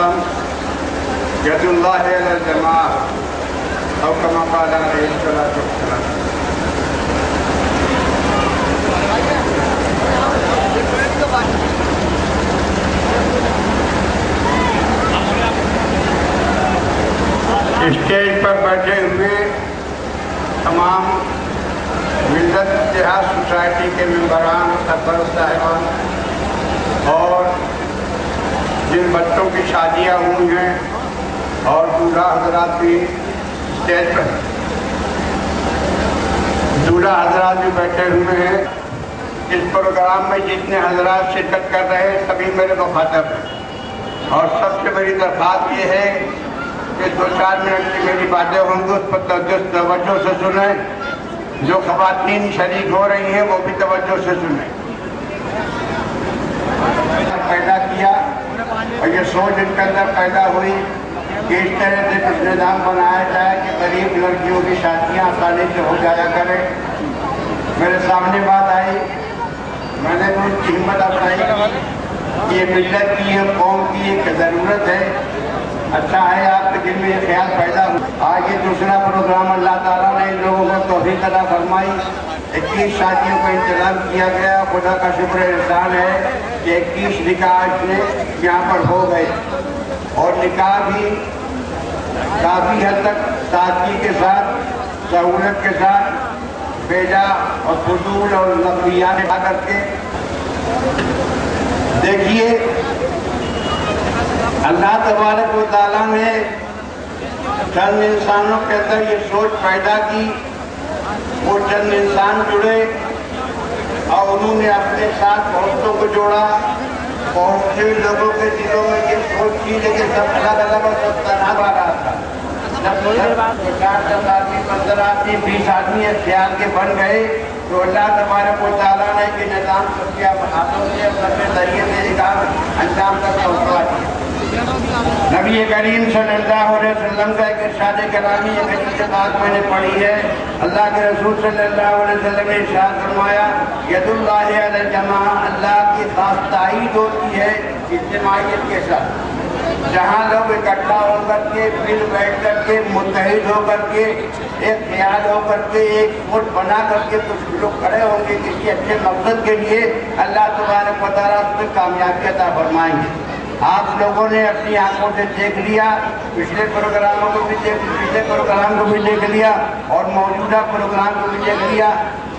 وسلم ید اللہ علی الجماع او کما قال علیہ الصلوۃ والسلام۔ اسٹیج پر بیٹھے ہوئے تمام ملت اتحاد سوسائٹی کے ممبران، سرپرست صاحبان اور جن بچوں کی شادیاں ہوئی ہیں اور دولہا حضرات بھی اسٹیج پر دولہا حضرات بھی بیٹھے ہوئے ہیں۔ اس پروگرام میں جتنے حضرات شرکت کر رہے ہیں سبھی میرے مخاطب ہیں، اور سب سے بڑی درخواست یہ ہے کہ 2-4 منٹ کی میری باتیں ہوں گی، اس پر توجہ سے سنیں۔ جو خواتین شریک ہو رہی ہیں وہ بھی توجہ سے سنیں۔ پیدا کیا اور یہ سوچ ان کے اندر پیدا ہوئی کہ اس طرح سے کچھ نظام بنایا جائے کہ غریب لڑکیوں کی شادیاں آسانی سے ہو جایا کرے۔ میرے سامنے بات آئی، میں نے بھی اس کی ہمت افزائی کی، یہ ملت کی، یہ قوم کی ایک ضرورت ہے۔ اچھا ہے آپ کے دل میں یہ خیال پیدا ہو۔ آج یہ دوسرا پروگرام اللہ تعالیٰ نے ان لوگوں کو توفیق عطا فرمائی، 21 شادیوں کا انتظام کیا گیا۔ خدا کا شکر احسان ہے کہ 21 نکاح یہاں پر ہو گئے، اور نکاح بھی کافی حد تک سادگی کے ساتھ، سہولت کے ساتھ بیجا اور فضول اور لفظیات ادا کر کے۔ دیکھیے اللہ تبارک و تعالیٰ نے چند انسانوں کے اندر یہ سوچ پیدا کی، وہ چند انسان جڑے اور انہوں نے اپنے ساتھ بہتوں کو جوڑا۔ بہت سے لوگوں کے دلوں میں یہ سوچ تھی، لیکن سب الگ الگ اور سب تنہا آ رہا تھا۔ جب 50 آدمی، 15 آدمی، 20 آدمی اختیار کے بن گئے تو اللہ تبارک و تعالیٰ نے کہ نظام سب کے ہاتھوں سے اپنے ذریعے سے ایک انجام تک پہنچا دیا۔ نبی کریم صلی اللہ علیہ وسلم کا ایک ارشاد کرامی ایک حدیث پاک میں نے پڑھی ہے۔ اللہ کے رسول صلی اللہ علیہ وسلم نے ارشاد فرمایا، ید اللہ علی الجماع، اللہ کی خاص تائید ہوتی ہے اجتماعیت کے ساتھ۔ جہاں لوگ اکٹھا ہو کر کے، مل بیٹھ کر کے، متحد ہو کر کے، ایک خیال ہو کر کے، ایک سوچ بنا کر کے کچھ لوگ کھڑے ہوں گے کسی اچھے مقصد کے لیے، اللہ تبارک و تعالیٰ اس میں کامیابی عطا فرمائیں گے۔ آپ لوگوں نے اپنی آنکھوں سے دیکھ لیا، پچھلے پروگرام کو بھی دیکھ لیا اور موجودہ پروگرام کو بھی دیکھ لیا۔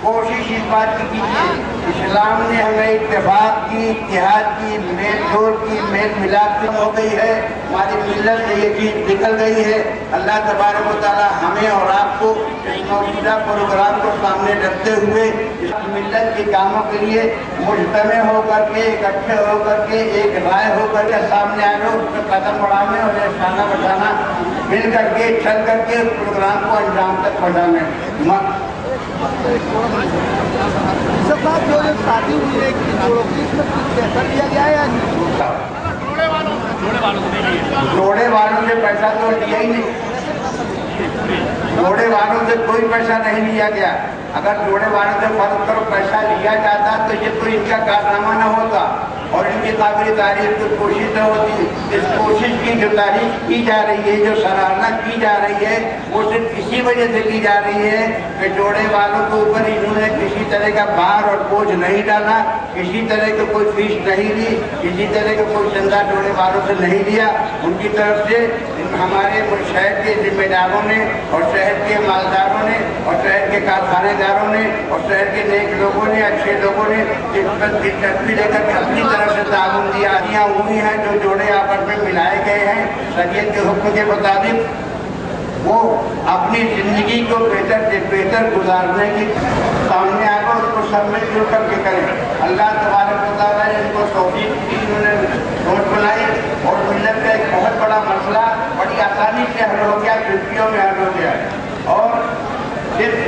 کوشش اس بات کی کیجیے، اسلام نے ہمیں اتفاق کی، اتحاد کی، میل جول کی، میل ملاپ کی ہو گئی ہے، ہماری ملت سے یہ چیز نکل گئی ہے۔ اللہ تبارک و تعالیٰ ہمیں اور آپ کو اس موجودہ پروگرام کو سامنے رکھتے ہوئے اس ملت کے کاموں کے لیے مجتمع ہو کر کے، اکٹھے ہو کر کے، ایک رائے ہو کر کے سامنے آئے لوگ اس پہ قدم بڑھانے اور شانہ بچانا، مل کر کے، چل کر کے اس پروگرام کو انجام تک پہنچانے۔ جو شادی ہوئی ہے اس میں کچھ پیسہ دیا گیا ہے یا نہیں؟ جوڑے والوں سے پیسہ تو لیا ہی نہیں، جوڑے والوں سے کوئی پیسہ نہیں لیا گیا۔ اگر جوڑے والوں سے فرض کرو پیسہ لیا جاتا تو یہ تو ان کا کارنامہ نہ ہوتا اور ان کی قابل تعریف کی کوشش نہ ہوتی۔ اس کوشش کی جو تعریف کی جا رہی ہے، جو سراہنا کی جا رہی ہے، وہ صرف اسی وجہ سے کی جا رہی ہے کہ جوڑے والوں کے اوپر انہوں نے کسی طرح کا بار اور بوجھ نہیں ڈالا، کسی طرح کی کوئی فیس نہیں لی، کسی طرح کا کوئی چندہ جوڑے والوں سے نہیں لیا۔ ان کی طرف سے ہمارے شہر کے ذمہ داروں نے اور شہر کے مالداروں نے اور شہر کے کارخانے داروں نے اور شہر کے نیک لوگوں نے، اچھے لوگوں نے دلچسپی لے کر کے اپنی طرف سے تعاون دیا ہوئی ہیں، جو جوڑے آپس میں ملائے گئے ہیں شریعت کے حکم کے مطابق، وہ اپنی زندگی کو بہتر سے بہتر گزارنے کی سامنے آ کر اس کو سب میں جڑ کر کے کریں۔ اللہ تبارک و تعالیٰ نے ان کو توفیق دی، انہوں نے سوچ بنائی اور ملت کا ایک بہت بڑا مسئلہ بڑی آسانی سے حل ہو گیا، چھٹیوں میں حل ہو گیا، اور صرف